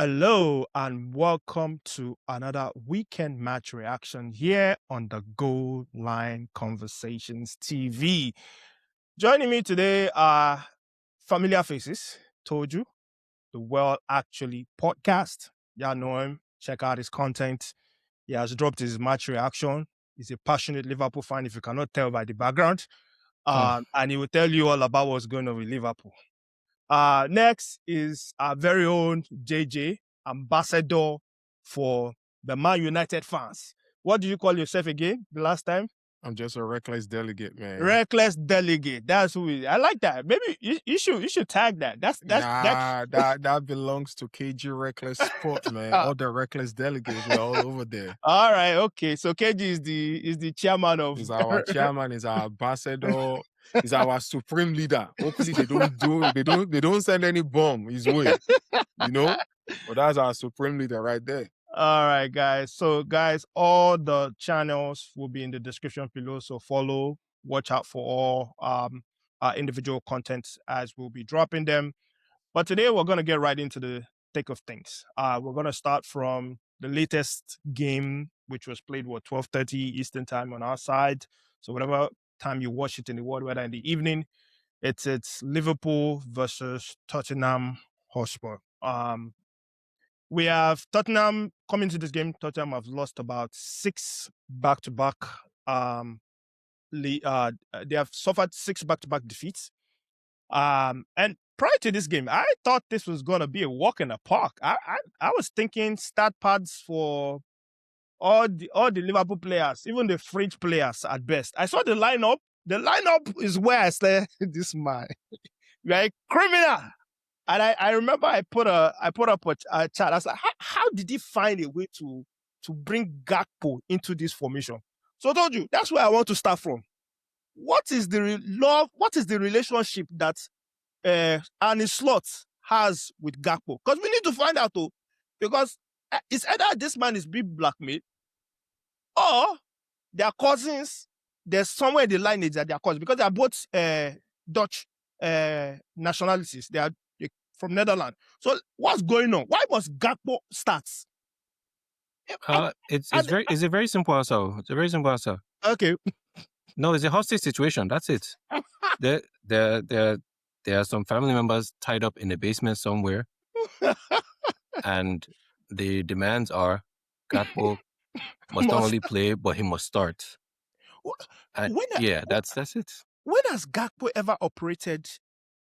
Hello and welcome to another weekend match reaction here on the Goal Line Conversations TV. Joining me today are familiar faces, Toju, the Well Actually podcast. Y'all know him. Check out his content. He has dropped his match reaction. He's a passionate Liverpool fan, if you cannot tell by the background. And he will tell you all about what's going on with Liverpool. Next is our very own JJ, ambassador for the Man United fans. What do you call yourself again the last time? I'm just a reckless delegate, man. Reckless delegate. That's who I like that. Maybe you should tag that. That belongs to KG Reckless Sport, man. All the reckless delegates were all over there. All right, okay. So KG is the chairman of. He's our chairman. He's our ambassador. He's our supreme leader. Hopefully they don't send any bomb his way, But that's our supreme leader right there. All right, guys. So, guys, all the channels will be in the description below. So follow, watch out for all our individual contents as we'll be dropping them. But today we're going to get right into the thick of things. We're going to start from the latest game, which was played, 12:30 Eastern time on our side. So whatever time you watch it in the world, whether in the evening, it's Liverpool versus Tottenham Hotspur. We have Tottenham coming to this game. Tottenham have lost about 6 back-to-back. They have suffered 6 back-to-back defeats. And prior to this game, I thought this was going to be a walk in the park. I was thinking start pads for all the Liverpool players, even the fringe players at best. I saw the lineup. The lineup is where I said, this man, you're a criminal. And I remember I put up a chat. I was like, how did he find a way to bring Gakpo into this formation? So I told you, that's where I want to start from. What is the relationship that Arne Slot has with Gakpo? Because we need to find out, though. Because it's either this man is being blackmailed or their cousins. There's somewhere in the lineage that they are cousins. Because they are both Dutch nationalities. They are from Netherlands. So what's going on? Why must Gakpo start? It's a very simple answer. It's a very simple answer. Okay. No, it's a hostage situation. That's it. There are some family members tied up in the basement somewhere, and the demands are Gakpo must not only play, but he must start. That's it. When has Gakpo ever operated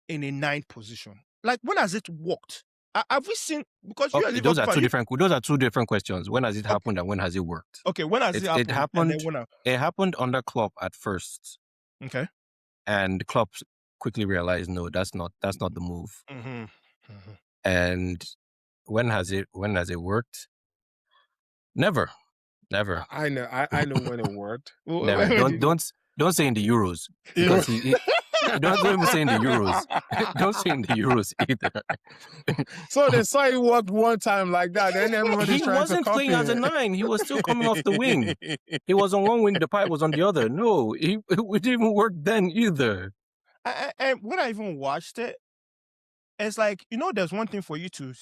in a 9 position? Like, when has it worked? Have we seen? Because those are two different questions. When has it happened and when has it worked? Okay, when has it happened? It happened under Klopp at first. Okay. And Klopp quickly realized, no, that's not the move. Mm-hmm. Mm-hmm. And when has it worked? Never. I know when it worked. Never. Don't say in the Euros, because don't even say in the Euros. Don't say in the Euros either. So they saw it worked one time like that, and everybody's he wasn't playing as a 9. He was still coming off the wing. He was on one wing, the pipe was on the other. No, it didn't even work then either. And when I even watched it, it's like, there's one thing for you to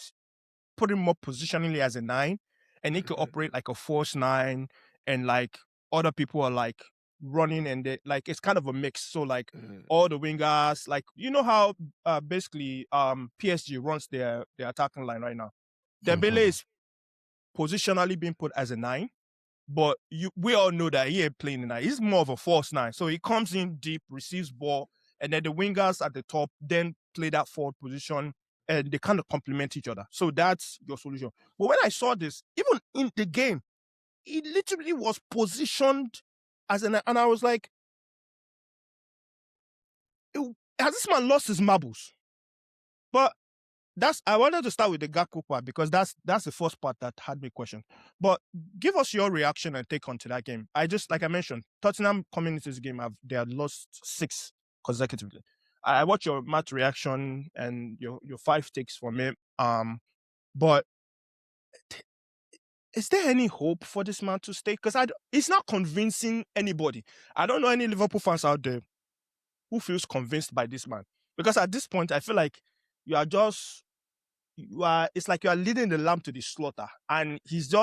put him more positionally as a 9, and he could operate like a false 9, and like other people are like running, and it's kind of a mix. So like all the wingers, like how basically PSG runs their attacking line right now. Dembele is positionally being put as a 9, but we all know that he ain't playing a 9. He's more of a false 9. So he comes in deep, receives ball, and then the wingers at the top then play that forward position, and they kind of complement each other. So that's your solution. But when I saw this, even in the game, he literally was positioned as and I was like, has this man lost his marbles? But I wanted to start with the Gakpo part, because that's the first part that had me question. But give us your reaction and take on to that game. Like I mentioned, Tottenham coming into this game, they had lost 6 consecutively. I watched your match reaction and your 5 takes from it. But is there any hope for this man to stay? Because it's not convincing anybody. I don't know any Liverpool fans out there who feels convinced by this man. Because at this point, I feel like you are just it's like you are leading the lamb to the slaughter, and he's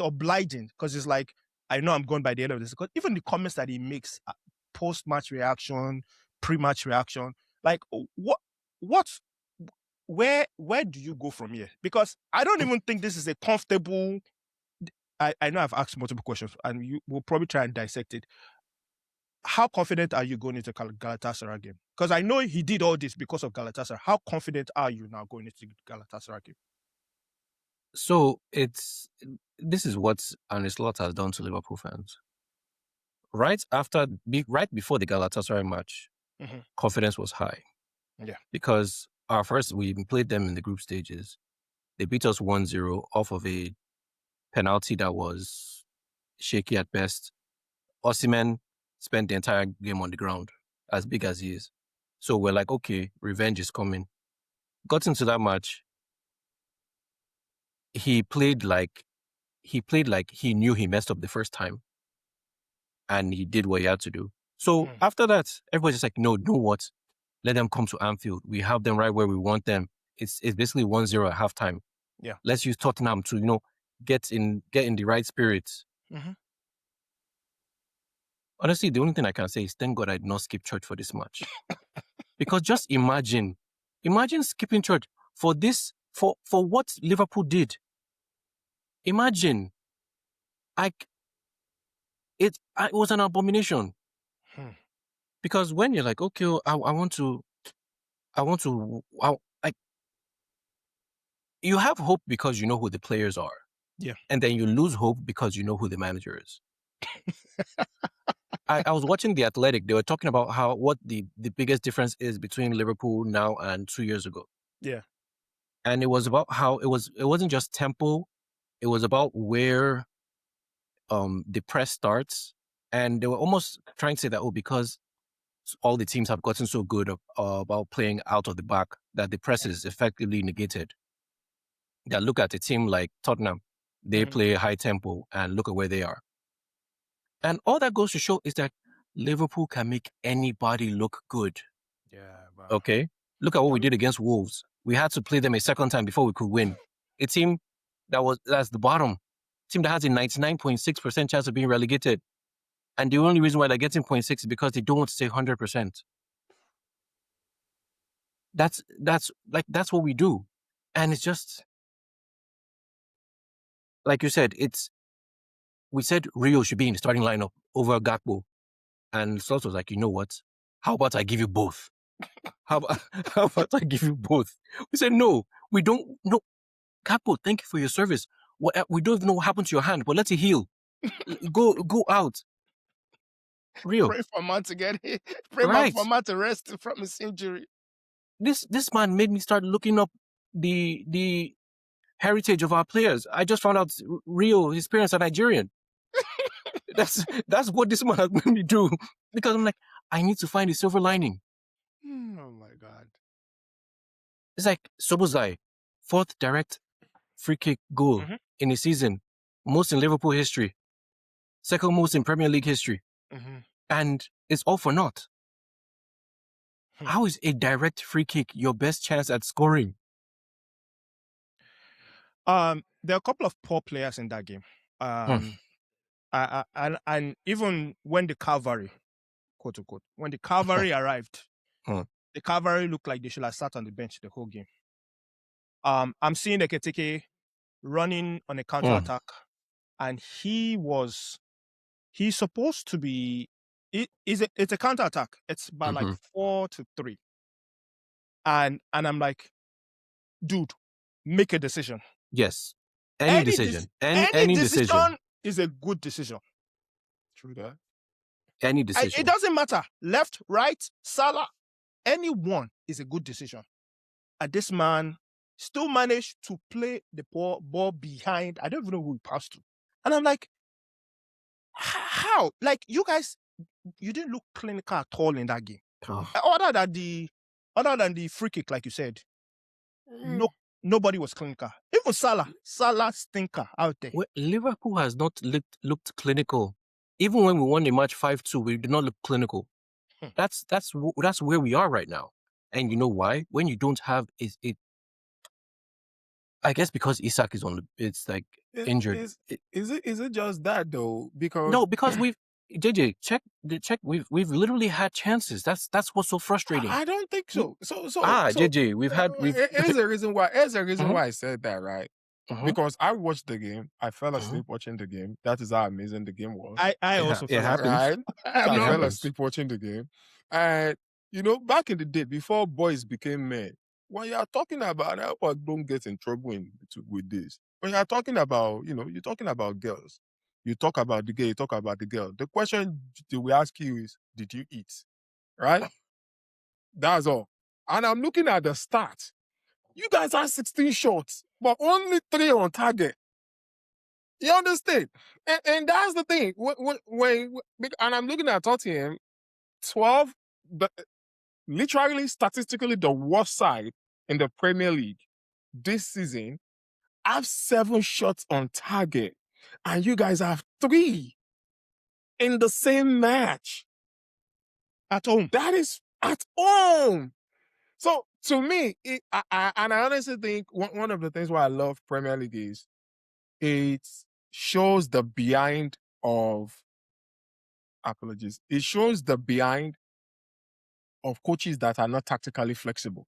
obliging because it's like, I know I'm going by the end of this. Because even the comments that he makes, post-match reaction, pre-match reaction, like where do you go from here? Because I don't even think this is a comfortable. I know I've asked multiple questions, and you will probably try and dissect it. How confident are you going into Galatasaray game? Because I know he did all this because of Galatasaray. How confident are you now going into Galatasaray game? So this is what Arne Slot has done to Liverpool fans. Right before the Galatasaray match, confidence was high. Yeah. Because we played them in the group stages. They beat us 1-0 off of a penalty that was shaky at best. Osimhen spent the entire game on the ground, as big as he is. So we're like, okay, revenge is coming. Got into that match. He played like he knew he messed up the first time, and he did what he had to do. So after that, everybody's just like, no, you know what? Let them come to Anfield. We have them right where we want them. It's basically 1-0 at halftime. Yeah. Let's use Tottenham to get in the right spirits. Honestly, the only thing I can say is thank God I did not skip church for this match. Because just imagine skipping church for this, for what Liverpool did. Imagine. It was an abomination. Because when you're like, okay, you have hope because you know who the players are. Yeah. And then you lose hope because you know who the manager is. I was watching The Athletic. They were talking about what the biggest difference is between Liverpool now and 2 years ago. Yeah. And it was about how it wasn't just tempo, it was about where the press starts. And they were almost trying to say that, because all the teams have gotten so good about playing out of the back that the press is effectively negated. That look at a team like Tottenham, they play high tempo, and look at where they are. And all that goes to show is that Liverpool can make anybody look good. Yeah. Wow. Okay? Look at what we did against Wolves. We had to play them a second time before we could win. A team that's the bottom. A team that has a 99.6% chance of being relegated. And the only reason why they're getting 0.6 is because they don't want to say 100%. That's what we do. And it's just, like you said, we said Rio should be in the starting lineup over Gakpo. And Slot was like, you know what? How about I give you both? How about I give you both? We said, no, we don't. No, Gakpo, thank you for your service. We don't even know what happened to your hand, but let it heal. Go out. Rio. Pray for Man to get hit. Pray for Man to rest from his injury. This man made me start looking up the heritage of our players. I just found out Rio, his parents are Nigerian. That's what this man has made me do. Because I'm like, I need to find a silver lining. Oh my God. It's like Sobozai, 4th direct free kick goal in a season. Most in Liverpool history. 2nd most in Premier League history. And it's all for naught. How is a direct free kick your best chance at scoring? There are a couple of poor players in that game. And even when the cavalry, quote unquote, when the cavalry arrived, the cavalry looked like they should have sat on the bench the whole game. I'm seeing Ekitike running on a counter-attack, and he's supposed to be. It's a counter-attack. It's about like 4-3, and I'm like, dude, make a decision. Yes, any decision is a good decision. True that. Any decision. It doesn't matter. Left, right, Salah, anyone is a good decision. And this man still managed to play the ball behind. I don't even know who he passed to. And I'm like, how? Like, you guys, you didn't look clinical at all in that game. Other than the free kick, like you said, nobody was clinical. Even Salah stinker out there. Well, Liverpool has not looked clinical. Even when we won the match 5-2, we did not look clinical. That's where we are right now. And you know why? When you don't have I guess because Isak is it's like injured. Is it just that though? Because No, because JJ, check. We've literally had chances. That's what's so frustrating. I don't think so. JJ, Here's the reason why. Here's the reason Mhm. why I said that, right? Because I watched the game. I fell asleep watching the game. That is how amazing the game was. I also it fell asleep. happens. Right? So I fell happens. asleep watching the game. And back in the day, before boys became men, when you are talking about, I hope I don't get in trouble with this. When you are talking about, you're talking about girls. You talk about the girl, you talk about the girl. The question they will ask you is, did you eat? Right? That's all. And I'm looking at the stats. You guys had 16 shots, but only 3 on target. You understand? And that's the thing. And I'm looking at Tottenham, 12, literally statistically the worst side in the Premier League this season, have 7 shots on target. And you guys have 3 in the same match. At home. That is at home. So to me, I honestly think one of the things why I love Premier League is it shows the behind of apologies. It shows the behind of coaches that are not tactically flexible,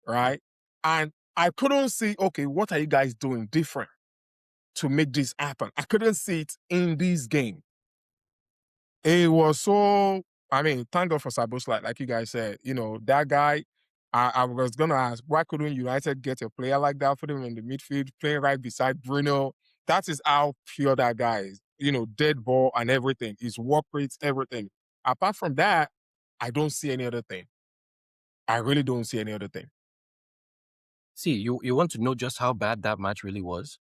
right? And I couldn't see, okay, what are you guys doing different to make this happen? I couldn't see it in this game. It was so, thank God for Sabosla, like you guys said, that guy, I was going to ask, why couldn't United get a player like that, put him in the midfield, playing right beside Bruno? That is how pure that guy is. Dead ball and everything. His work rates, everything. Apart from that, I don't see any other thing. I really don't see any other thing. See, you want to know just how bad that match really was?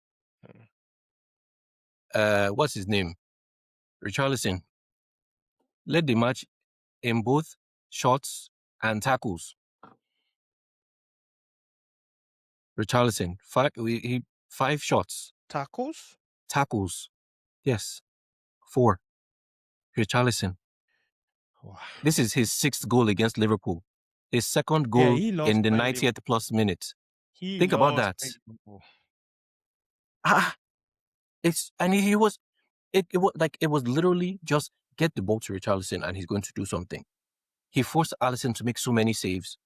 What's his name? Richarlison led the match in both shots and tackles. Richarlison, 5 shots. Tackles? Yes. 4. Richarlison. Wow. This is his 6th goal against Liverpool. His 2nd goal in the 90th plus minute. Think about that. It was literally just get the ball to Richarlison and he's going to do something. He forced Alisson to make so many saves,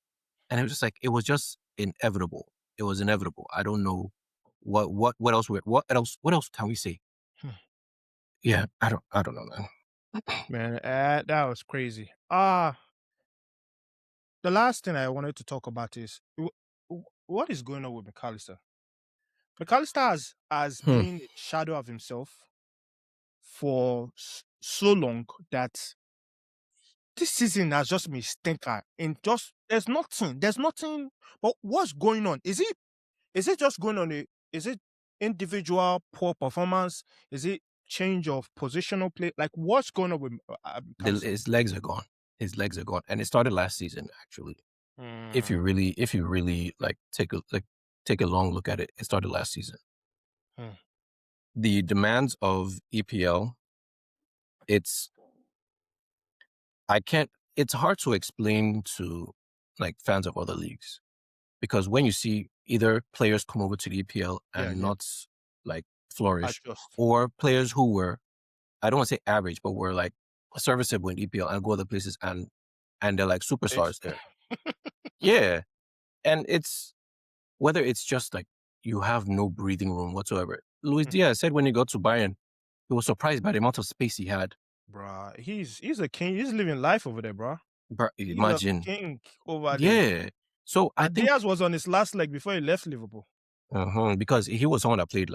and it was just inevitable. It was inevitable. I don't know what else can we say? Yeah, I don't know, man. Man, that was crazy. The last thing I wanted to talk about is what is going on with McAllister. McAllister has been a shadow of himself for so long that this season has just been stinker. And there's nothing. But what's going on? Is it just going on? Is it individual poor performance? Is it change of positional play? Like what's going on with McAllister? His legs are gone. His legs are gone, and it started last season actually. If you really take a long look at it, it started last season. The demands of EPL, it's hard to explain to fans of other leagues, because when you see either players come over to the EPL and not flourish, or players who were, I don't want to say average, but were serviceable in EPL and go other places and they're like superstars there. Yeah. And it's whether it's just you have no breathing room whatsoever. Luis Diaz said when he got to Bayern, he was surprised by the amount of space he had. Bruh, he's a king. He's living life over there, bruh. Imagine. He's a king over there. Yeah. So I think Diaz was on his last leg before he left Liverpool. Because he was someone that played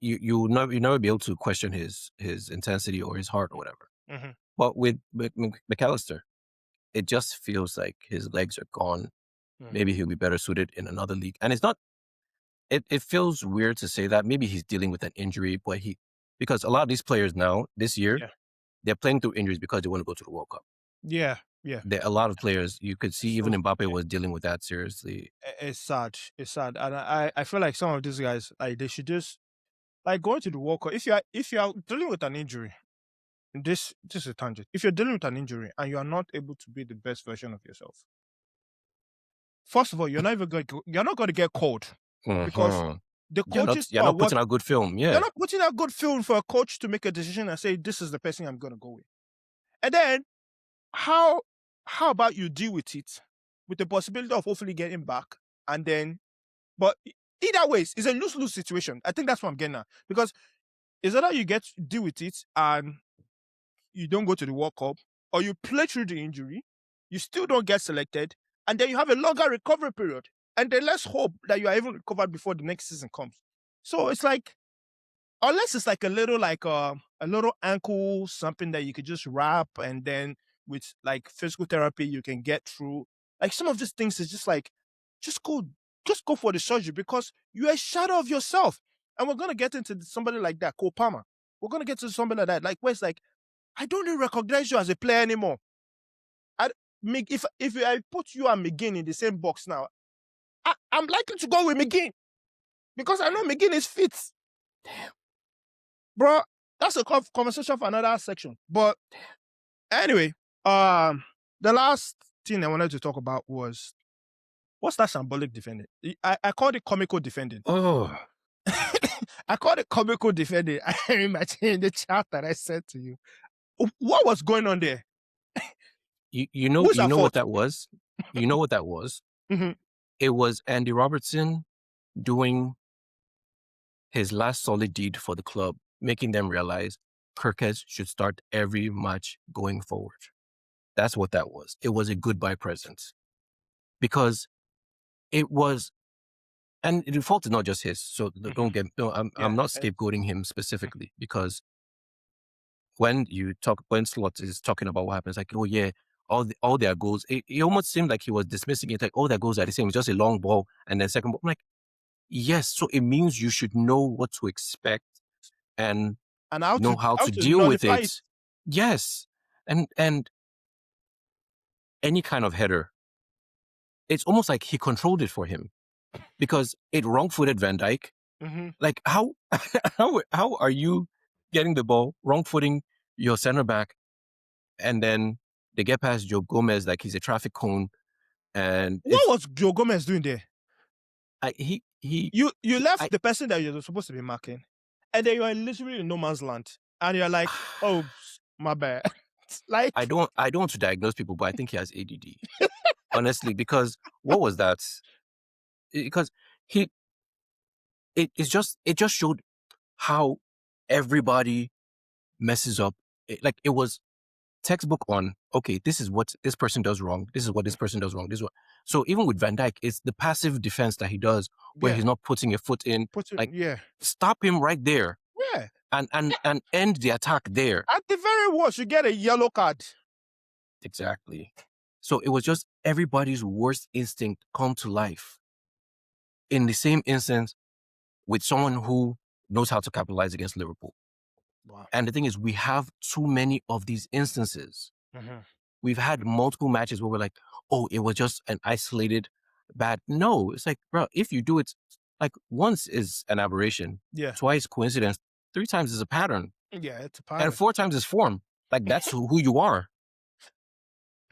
you'll never be able to question his intensity or his heart or whatever. But with McAllister, it just feels like his legs are gone. Maybe he'll be better suited in another league. And it's not, it feels weird to say that. Maybe he's dealing with an injury, but because a lot of these players now, this year, they're playing through injuries because they want to go to the World Cup. Yeah. There are a lot of players, you could see even Mbappe was dealing with that seriously. It's sad. And I feel like some of these guys, they should just, going to the World Cup. If you are dealing with an injury, this is a tangent. If you're dealing with an injury and you are not able to be the best version of yourself, first of all, you're not going to get called because Mhm. the You're coaches not are what putting out good film. they're Yeah. not putting out good film for a coach to make a decision and say this is the person I'm going to go with. And then how about you deal with it with the possibility of hopefully getting back, and then but either ways it's a lose-lose situation. I think that's what I'm getting at, because it's either you deal with it and you don't go to the World Cup, or you play through the injury, you still don't get selected, and then you have a longer recovery period, and then let's hope that you are even recovered before the next season comes. So it's like, unless it's like a little ankle something that you could just wrap, and then with like physical therapy you can get through. Like some of these things is just like, just go for the surgery, because you're a shadow of yourself. And we're gonna get into somebody like that, Cole Palmer. We're gonna get to somebody like that, like where it's like, I don't even recognize you as a player anymore. If I put you and McGinn in the same box now, I'm likely to go with McGinn, because I know McGinn is fit. Damn. Bro, that's a conversation for another section. But anyway, the last thing I wanted to talk about was, what's that shambolic defending? I called it comical defending. Oh, I called it comical defending. I imagine in the chat that I sent to you. What was going on there? you know Who's at what fault? that was? You know what that was? Mhm. It was Andy Robertson doing his last solid deed for the club, making them realize Kirkes should start every match going forward. That's what that was. It was a goodbye present. Because it was, and the fault is not just his. So don't get, no, I'm not scapegoating him specifically, because when Slot is talking about what happens, like, oh yeah, all their goals, it almost seemed like he was dismissing it, like all their goals are the same. It's just a long ball and then second ball. I'm like, yes, so it means you should know what to expect and know how to deal with it. Yes. And any kind of header, it's almost like he controlled it for him, because it wrong-footed Van Dijk. Mm-hmm. Like how are you getting the ball, wrong-footing your center back, and then they get past Joe Gomez like he's a traffic cone? And what was Joe Gomez doing there? You left the person that you're supposed to be marking, and then you are literally in no man's land, and you're like, oh, my bad. Like, I don't want to diagnose people, but I think he has ADD. Honestly, because what was that? Because it just showed how everybody messes up. It was textbook on, okay, this is what this person does wrong. This is what this person does wrong. This is what. So even with Van Dijk, it's the passive defense that he does, where he's not putting a foot in. Stop him right there. Yeah. And end the attack there. At the very worst, you get a yellow card. Exactly. So it was just everybody's worst instinct come to life in the same instance with someone who knows how to capitalize against Liverpool. Wow. And the thing is, we have too many of these instances. Mm-hmm. We've had multiple matches where we're like, oh, it was just an isolated bad. No, it's like, bro, if you do it, like, once is an aberration, twice coincidence, 3 times is a pattern. Yeah, it's a pattern. And 4 times is form. Like, that's who you are.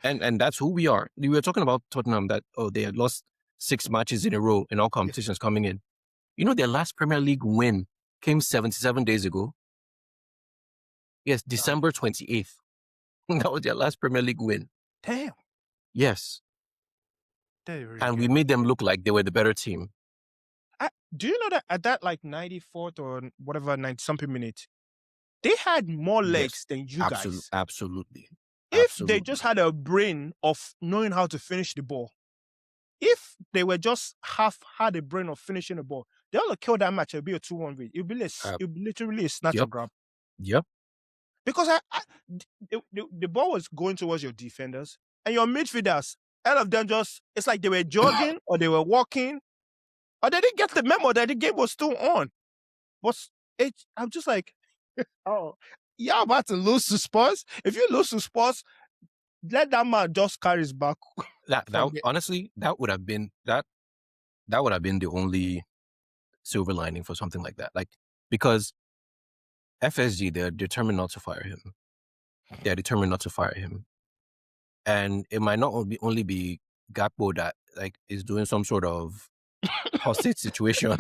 And that's who we are. We were talking about Tottenham that, they had lost 6 matches in a row in all competitions coming in. You know, their last Premier League win came 77 days ago. Yes, December 28th. That was their last Premier League win. Damn. Yes. And we made them look like they were the better team. Do you know that at that like 94th or whatever 90-something minute, they had more legs than you guys? Absolutely. If they just had a brain of knowing how to finish the ball, if they were just had a brain of finishing the ball, they'll have killed that match. It'll be a 2-1 win. It'll be literally a snatch and grab. Yep. Because the ball was going towards your defenders, and your midfielders, all of them it's like they were jogging or they were walking, or they didn't get the memo that the game was still on. But I'm just like, oh, you're about to lose to Spurs. If you lose to Spurs, let that man just carry his back. Honestly, that would have been the only silver lining for something like that. Like, because FSG, they're determined not to fire him. They're determined not to fire him. And it might not only be Gakpo that like is doing some sort of hostage situation,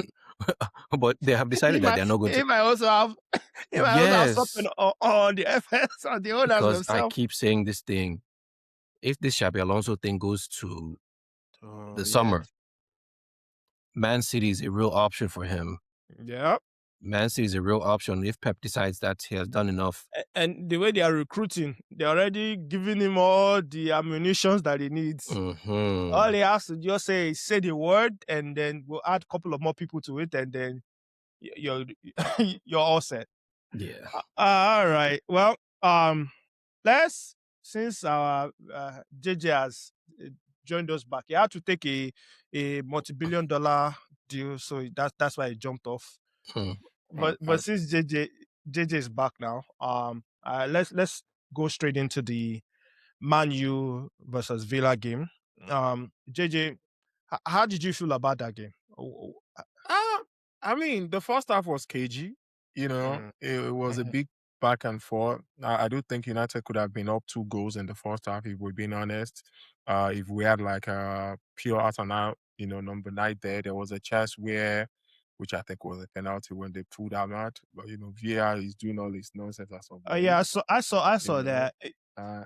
but they have decided that they're not going He to. might also have something on the FS on the owners Because I themselves. keep saying this thing. If this Xabi Alonso thing goes to the summer, Man City is a real option for him. Yeah. Man City is a real option if Pep decides that he has done enough. And the way they are recruiting, they're already giving him all the ammunitions that he needs. Mm-hmm. All he has to just say the word, and then we'll add a couple of more people to it, and then you're all set. Yeah. All right. Well, since our JJ has joined us back, he had to take a multi-billion-dollar deal, so that's why he jumped off. But since JJ is back now, let's go straight into the Man U versus Villa game. JJ, how did you feel about that game? I mean, the first half was cagey. It was a big back and forth. I do think United could have been up 2 goals in the first half, if we're being honest. If we had like a pure out and out, number 9 there was a chance which I think was a penalty when they pulled out. But VAR is doing all this nonsense as of late. Yeah, I saw that. I'm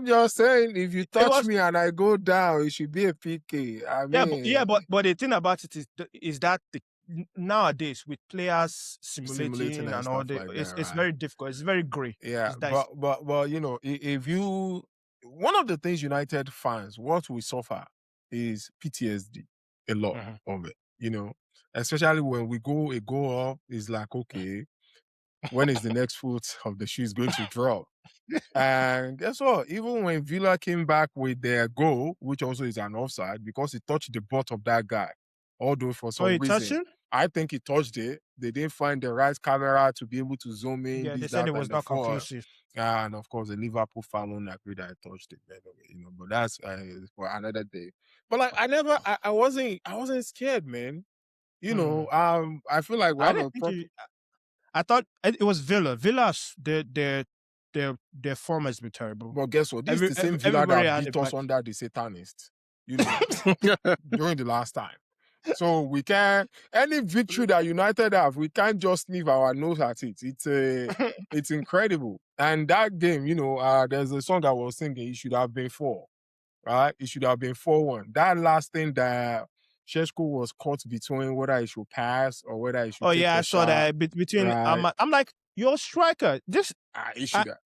just saying, if you touch me and I go down, it should be a PK. But the thing about it is that nowadays with players simulating and all that, it's very difficult. It's very grey. Yeah, but if you, one of the things United fans, what we suffer is PTSD, a lot of it. Especially when we go a goal up, it's like, okay, when is the next foot of the shoe is going to drop? And guess what? Even when Villa came back with their goal, which also is an offside, because it touched the butt of that guy, although for some reason, I think he touched it. They didn't find the right camera to be able to zoom in. Yeah, they said it was not conclusive. And of course, the Liverpool fan won't agree that I touched it, by the way, but that's for another day. But like, I wasn't scared, man. I feel like I thought it was Villa. Villa's their form has been terrible. But guess what? This is the same Villa that beat us under the Satanists, during the last time. So we can't, any victory that United have, we can't just leave our nose at it. It's incredible. And that game, there's a song I was singing, it should have been 4, right? It should have been 4-1. That last thing that Sesko was caught between whether he should pass or whether he should take I saw that between, right? I'm like, you're a striker. He should have.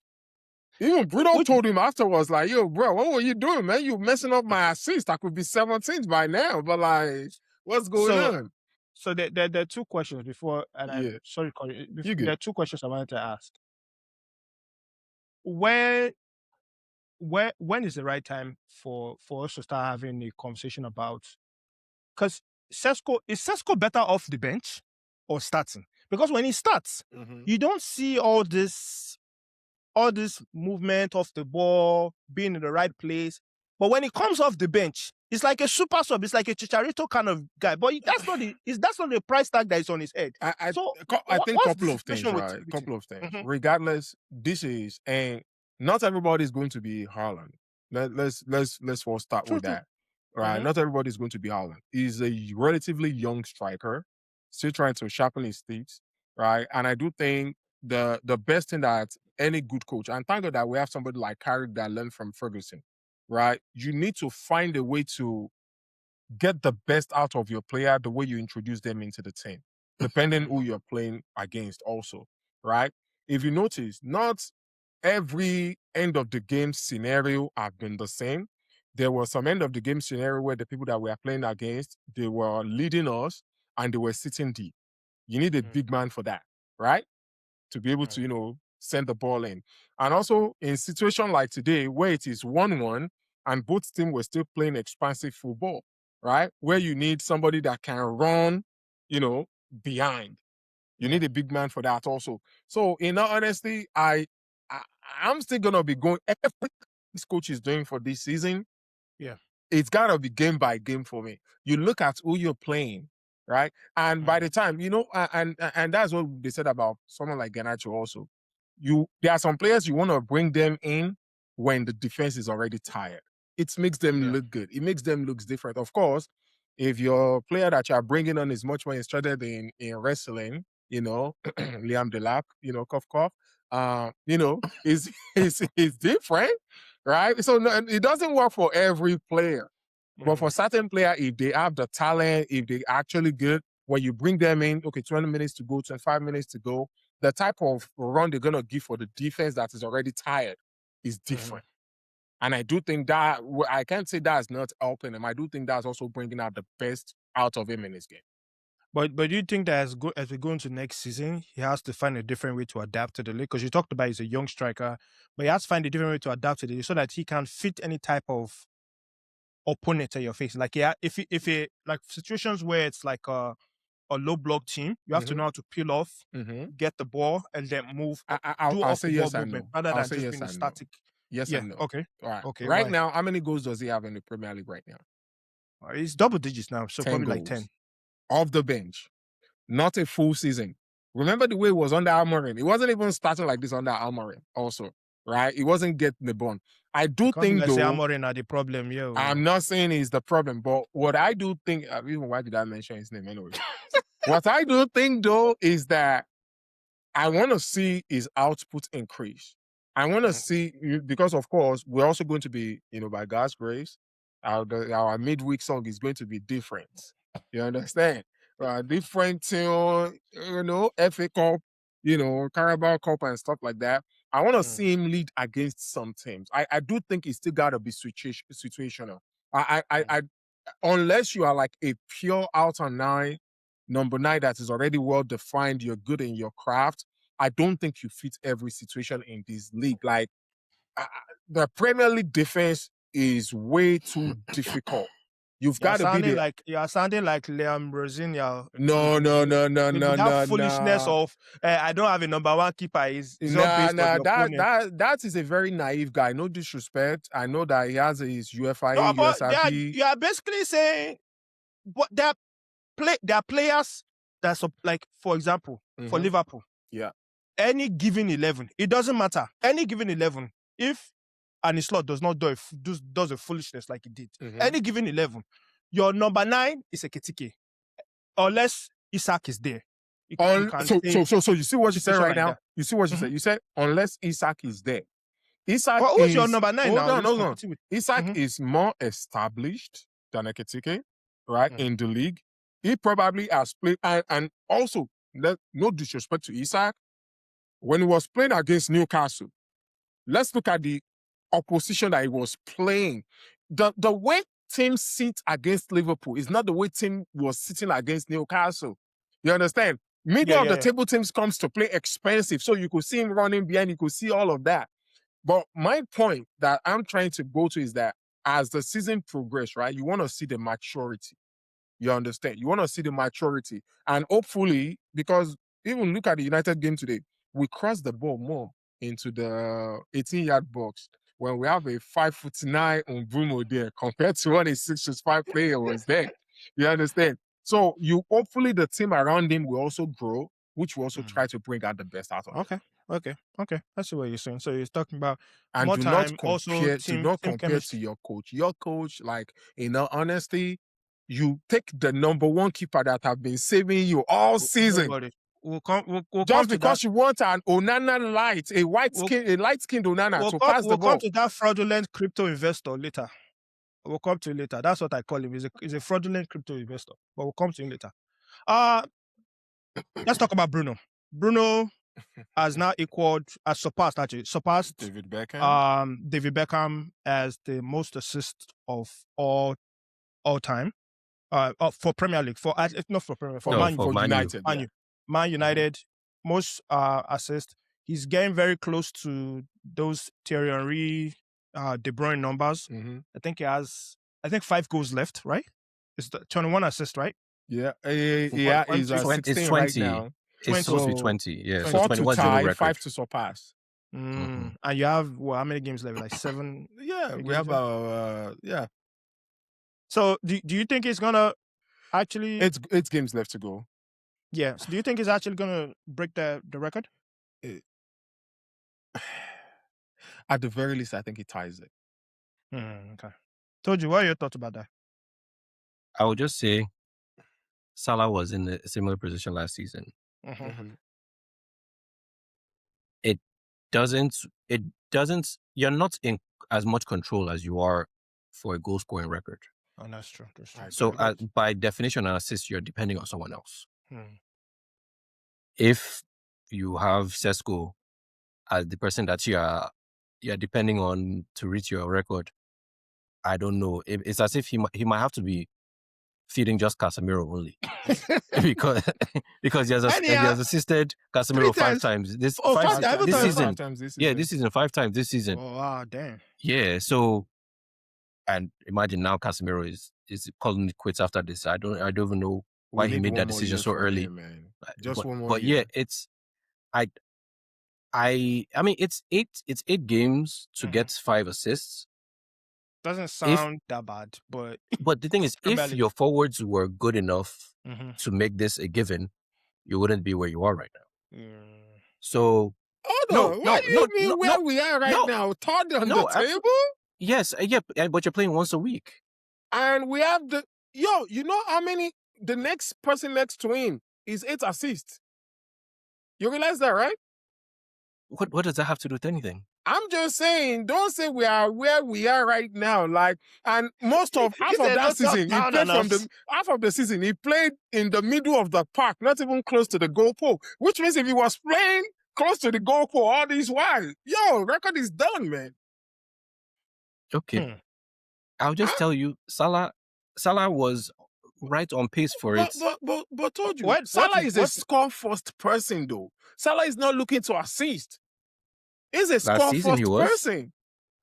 Even Bruno told him afterwards, like, yo, bro, what were you doing, man? You messing up my assist. I could be 17th by now, but like, what's going on? So there are 2 questions before, and I'm sorry, Corey. There are 2 questions I wanted to ask. When is the right time for us to start having a conversation about? Because is Sesko better off the bench or starting? Because when he starts, you don't see all this movement of the ball, being in the right place. But when he comes off the bench, it's like a super sub. It's like a Chicharito kind of guy. But that's not the price tag that is on his head. I think a couple of things, right? Couple of things. Regardless, this is, and not everybody is going to be Haaland. Let's first start with that. Right? Not everybody is going to be Haaland. He's a relatively young striker, still trying to sharpen his teeth, right? And I do think the best thing that any good coach, and thank God that we have somebody like Carrick that learned from Ferguson, right? You need to find a way to get the best out of your player the way you introduce them into the team, depending who you're playing against also, right? If you notice, not every end of the game scenario have been the same. There was some end of the game scenario where the people that we are playing against, they were leading us and they were sitting deep. You need a big man for that, right? To be able to, send the ball in. And also in situation like today, where it is 1-1 and both teams were still playing expansive football, right? Where you need somebody that can run, behind. You need a big man for that also. So in all honesty, I'm still gonna be going everything this coach is doing for this season. Yeah. It's gotta be game by game for me. You look at who you're playing, right? And by the time, and that's what they said about someone like Garnacho also. There are some players you want to bring them in when the defense is already tired. It makes them look good. It makes them look different. Of course, if your player that you are bringing on is much more interested in wrestling, Liam Delap, cough cough, is different, right? So no, it doesn't work for every player, but for certain player, if they have the talent, if they actually good, when you bring them in, okay, 20 minutes to go, 25 minutes to go, the type of run they're gonna give for the defense that is already tired is different. And I do think that, I can't say that's not helping him. I do think that's also bringing out the best out of him in his game. But do you think that as we go into next season, he has to find a different way to adapt to the league? Because you talked about he's a young striker, but he has to find a different way to adapt to the league so that he can fit any type of opponent at your face. Like, yeah, if he like situations where it's like a low block team, you have to know how to peel off, get the ball, and then move. I'll say yes and no. Rather I'll than say just yes being and static. Yes and no. Okay. All right. Okay. Right why? now, how many goals does he have in the Premier League right now? It's double digits now, so 10 probably goals. like 10. Off the bench. Not a full season. Remember the way it was under Amorim? It wasn't even starting like this under Amorim also, right? It wasn't getting the ball. I do think, though, say Amorim are the problem, yeah. I'm not saying he's the problem, but what I do think, even why did I mention his name anyway? What I do think, though, is that I want to see his output increase. I want to see, because of course, we're also going to be, by God's grace, our midweek song is going to be different. You understand? Different tune, FA Cup, Carabao Cup and stuff like that. I want to see him lead against some teams. I do think he's still got to be situational. I unless you are like a pure out and nine, number 9 that is already well defined, you're good in your craft, I don't think you fit every situation in this league. Like, the Premier League defense is way too difficult. You've got to be the... You're sounding like Liam Rosinia. No. That foolishness of I don't have a number 1 keeper is not based on the opponent. That is a very naive guy. No disrespect. I know that he has his UFI, No, but USRP. you are basically saying, but there are players that's like, for example, for Liverpool. Yeah. Any given 11, it doesn't matter. Any given 11, if Arne Slot does not does a foolishness like he did, any given 11, your number 9 is a Ketike, unless Isak is there. So you see what you said right now? You see what you said? You said unless Isak is there. Isak who's your number 9 now? Hold on. Isak is more established than Ekitike, right, in the league. He probably has played, and also, no disrespect to Isak, when he was playing against Newcastle, let's look at the opposition that he was playing. The way teams sit against Liverpool is not the way team was sitting against Newcastle. You understand? Middle of the table teams comes to play expensive, so you could see him running behind, you could see all of that. But my point that I'm trying to go to is that as the season progresses, right, you want to see the maturity. You understand? You want to see the maturity. And hopefully, because even look at the United game today, we crossed the ball more into the 18-yard box when we have a 5'9" on Bruno there compared to when a 6'5" player was there. You understand? So hopefully the team around him will also grow, which will also try to bring out the best out of him. Okay. That's what you're saying. So you're talking about and more do time, not compare to your coach. Your coach, like, in all honesty, you take the number 1 keeper that have been saving you all season. We'll come just because you want an Onana light, a light-skinned Onana to pass the ball. We'll come to that fraudulent crypto investor later. We'll come to it later. That's what I call him. He's a fraudulent crypto investor. But we'll come to him later. Let's talk about Bruno. Bruno has now surpassed David Beckham. David Beckham as the most assists of all time. For Premier League, not for Premier League, for Man United. Man United, most assists. He's getting very close to those Thierry Henry, De Bruyne numbers. I think he has 5 goals left, right? It's 21 assists, right? Yeah, he's 16 right now. It's supposed to be 20. Yeah, 4 to tie, 5 to surpass. And you have how many games left? Like 7? Yeah, we have So do you think it's gonna actually? It's games left to go. Yeah. So do you think it's actually gonna break the record? At the very least, I think he ties it. Okay. Toju, what are your thoughts about that? I would just say Salah was in a similar position last season. Mhm. It doesn't. You're not in as much control as you are for a goal scoring record. Oh, that's true. That's true. So by definition, an assist, you're depending on someone else. Hmm. If you have Sesko as the person that you're depending on to reach your record, I don't know. It's as if he might have to be feeding just Casemiro only because he has assisted Casemiro 5 times this season. This season 5 times this season. Oh wow, damn. Yeah, so and imagine now Casemiro is calling it quits after this. I don't even know why he made that decision so early. Him, man. Just but, one more but year. Yeah, it's I mean it's 8 games to get 5 assists. Doesn't sound that bad, but the thing is, if your forwards were good enough to make this a given, you wouldn't be where you are right now. So what do you mean where we are right now? Third on the table? Yes, yeah, but you're playing once a week. And we have you know how many the next person next to him is 8 assists. You realize that, right? What does that have to do with anything? I'm just saying, don't say we are where we are right now. Like, and most of half of that season, he played half of the season, he played in the middle of the park, not even close to the goal pole. Which means if he was playing close to the goal pole all these while, record is done, man. Okay. I'll just tell you, Salah was right on pace for it. But told you, Salah is a score first person though. Salah is not looking to assist. He's a score first person.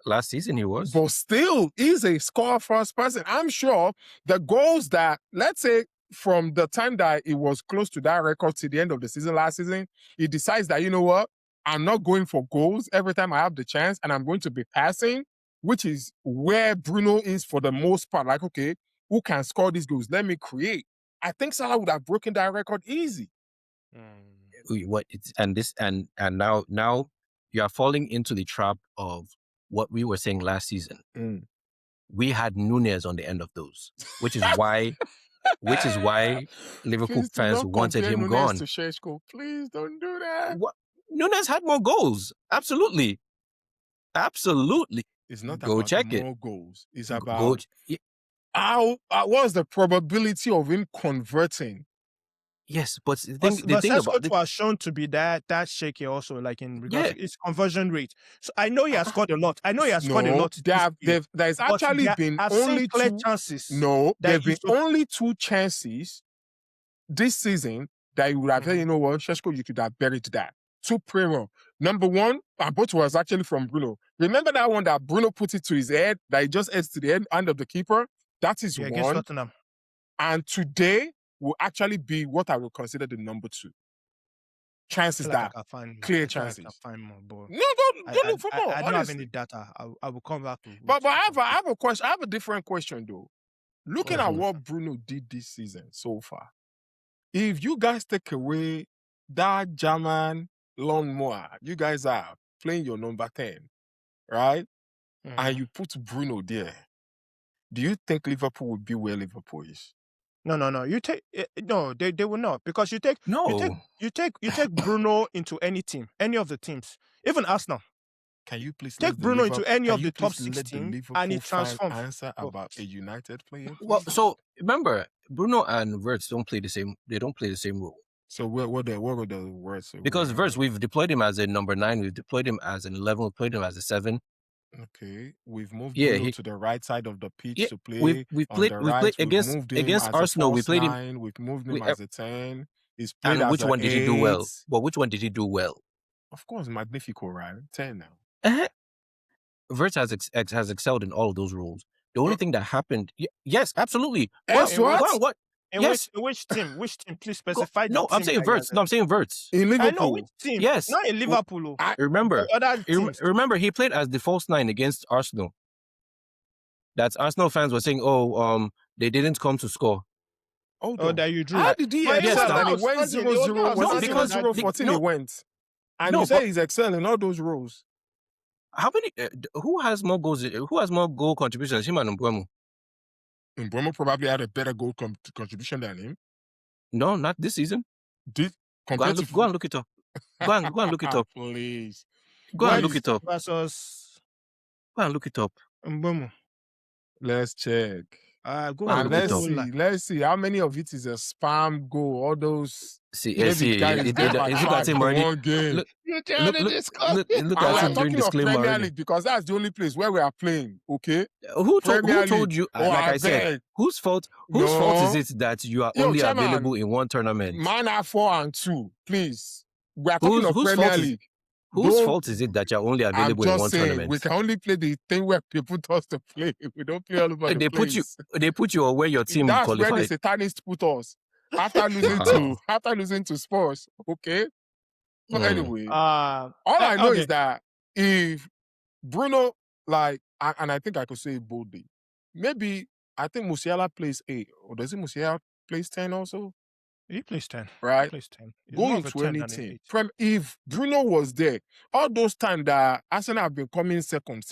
Last season he was. But still, he's a score first person. I'm sure the goals that, let's say, from the time that he was close to that record to the end of the season last season, he decides that, you know what, I'm not going for goals every time I have the chance and I'm going to be passing, which is where Bruno is for the most part. Like, okay, who can score these goals? Let me create. I think Salah would have broken that record easy. And now you are falling into the trap of what we were saying last season. We had Nunez on the end of those, which is why Liverpool fans wanted him gone. To Sesko. Please don't do that. Nunez had more goals. Absolutely. It's not Go about check more it. goals. It's about what's the probability of him converting? Yes, but the thing about it was shown to be that shaky also, like in regards to its conversion rate. So I know he has scored a lot. Scored a lot. There's actually been only 2 chances. No, there have been only 2 chances this season that you would have said, you know what, Sesko, you could have buried that. 2 primo. Number 1, and both was actually from Bruno. Remember that one that Bruno put it to his head, that he just heads to the end of the keeper? That is one. Against Tottenham. And today will actually be what I would consider the number 2. Chances that clear chances. Don't look for more. I don't have any data. I will come back to. But I have a question. I have a different question though. Looking at what Bruno did this season so far, if you guys take away that German lawnmower, you guys are playing your number 10, right? And you put Bruno there, do you think Liverpool will be where Liverpool is? No. They will not, because you take Bruno into any team, any of the teams, even Arsenal. Can you please take Bruno into any of the top 6 teams and he transforms? Answer about a United player. Please? Well, so remember, Bruno and Wirtz don't play the same. They don't play the same role. So what were the words? Because Wirtz, we've deployed him as a number 9. We've deployed him as an 11. We've deployed him as a 7. Okay, we've moved Bruno to the right side of the pitch to play. We've played against Arsenal. We played him. We've moved him as a 10. He's played as which one did he do well? Well, which one did he do well? Of course, Magnifico, right? 10 now. Wirtz has excelled in all of those roles. The only thing that happened, yes, absolutely. What? In which team? Which team? Please specify. No, I'm saying Wirtz. No, I'm saying Wirtz. In Liverpool. I know which team. Yes. Not in Liverpool. Remember, he played as the false 9 against Arsenal. That's Arsenal fans were saying, they didn't come to score. That you drew. How did he excel? And he went 0-0. Was it 0-0-14 he went? And you say he's excelling in all those roles. How many? Who has more goals? Who has more goal contributions? Him and Mbeumo. And Bruno probably had a better goal contribution than him. No, not this season. Did Go compared and look, to go and look it up. Go and look it up. Please. Go and Where look is- it up. versus Go and look it up. Mbomo. Let's check. Go and And look it up. let's see how many of it is a spam goal. All those See, maybe guys get like look at five him in already. one game. Look, You're trying to discuss look And at we're him doing talking of disclaimer Premier already. League because that's the only place where we are playing. Okay, Who Premier told League. you? Oh, Like I said, beg. whose fault is it that you are Yo, only chairman, available in one tournament? Man are 4-2. Please, we are talking of Whose Premier fault is- League. Whose Don't- fault is it that you're only I'm available in just one saying tournament? we can only play the thing where people put us to play. We don't play all over the They place. put you where your team That's where the qualified. Satanists put us after losing to Spurs. Okay. But anyway, all I know is that if Bruno, like, and I think I could say it boldly, maybe I think Musiala plays 8, or does it Musiala plays 10 also? he plays 10. Right? He plays 10. He's Go more of a into 10 than any an team. 8. If Bruno was there, all those times that Arsenal have been coming second,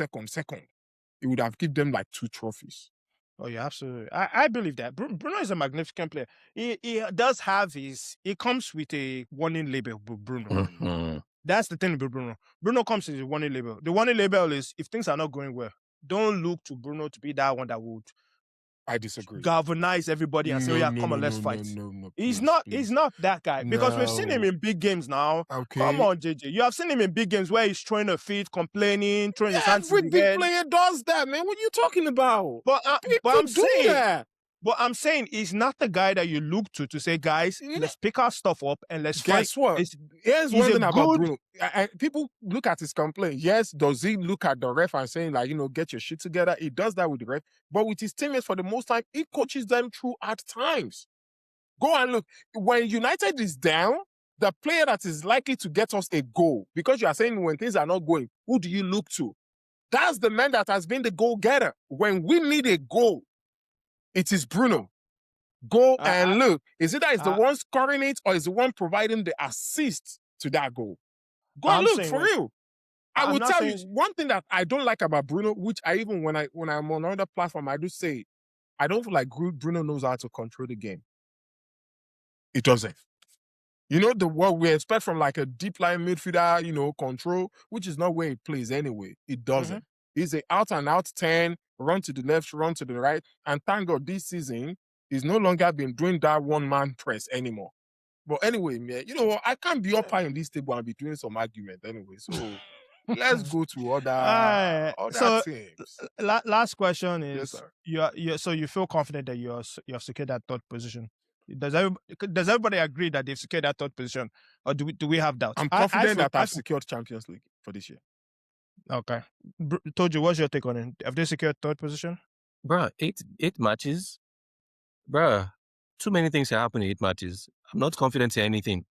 it would have given them like 2 trophies. Oh, yeah, absolutely. I believe that. Bruno is a magnificent player. He does have he comes with a warning label with Bruno. Mhm. That's the thing with Bruno. Bruno comes with a warning label. The warning label is if things are not going well, don't look to Bruno to be that one that would I disagree. galvanize everybody and say, come on, let's fight. No, He's please. not that guy. Because we've seen him No. in big games now. Okay. Come on, JJ. You have seen him in big games where he's throwing a feet, complaining, throwing his hands to Every the big head. player does that, man. What are you talking about? But People I'm do saying that. But I'm saying he's not the guy that you look to say, guys, let's pick our stuff up and let's fight. Guess what? Here's he's one a thing about good- Bruno. People look at his complaint. Yes, does he look at the ref and saying, like, get your shit together? He does that with the ref. But with his teammates, for the most time, he coaches them through hard times. Go and look. When United is down, the player that is likely to get us a goal, because you are saying when things are not going, who do you look to? That's the man that has been the goal getter. When we need a goal, it is Bruno. Go and look. Is it that it's the one scoring it or is the one providing the assist to that goal? Go and look for real. I will tell you one thing that I don't like about Bruno, which I even when I'm on another platform, I do say, I don't feel like Bruno knows how to control the game. It doesn't. What we expect from like a deep line midfielder, control, which is not where he plays anyway. It doesn't. He's a out and out 10, run to the left, run to the right. And thank God this season, he's no longer been doing that one-man press anymore. But anyway, man, I can't be up high on this table and be doing some argument anyway. So let's go to other teams. Last question is: Yes, sir. so you feel confident that you have secured that third position? Does everybody agree that they've secured that third position, or do we have doubts? I'm confident that I've secured Champions League for this year. Okay, Toju, what's your take on it? Have they secured third position? Bruh, eight matches. Bruh, too many things can happen in 8 matches. I'm not confident in anything.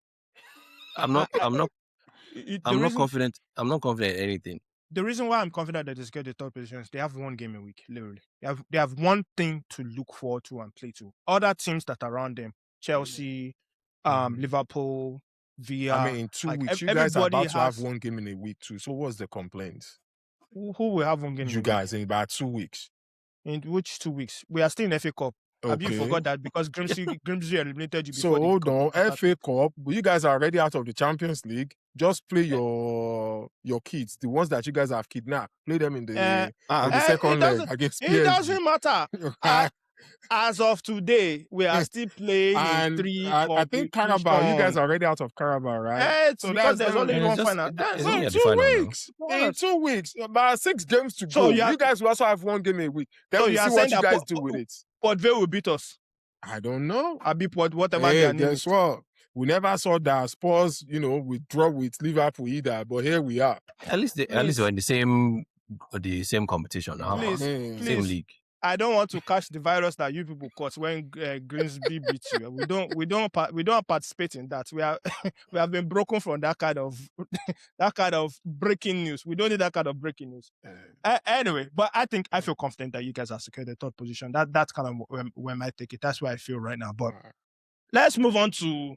I'm not confident. I'm not confident in anything. The reason why I'm confident that they secured the third position is they have one game a week, literally. They have one thing to look forward to and play to. Other teams that are around them, Chelsea, Liverpool, Villa. I mean, in 2 weeks, you guys are about to have one game in a week too. So what's the complaint? Who will have one game? You guys in about 2 weeks. In which 2 weeks? We are still in FA Cup. Okay. Have you forgot that? Because Grimsby eliminated you before. So hold on, FA Cup. You guys are already out of the Champions League. Just play your kids, the ones that you guys have kidnapped. Play them in the second leg against PSG. It doesn't matter. As of today, we are still playing in 3. I think Carabao. You guys are already out of Carabao, right? So because there's only one final. In 2 weeks. In 2 weeks, about 6 games to go. You guys will also have one game a week. Then we see what you guys do with it. Port Vale will beat us. I don't know. I'll be whatever their name is. Guess what? We never saw that Spurs, withdraw with Liverpool either, but here we are. At least we're in the same competition now. Please. Same league. I don't want to catch the virus that you people caught when Grimsby beat you. We don't participate in that. We have been broken from that kind of breaking news. We don't need that kind of breaking news. Anyway, but I feel confident that you guys are secured the third position. That's kind of where I take it. That's where I feel right now. But let's move on to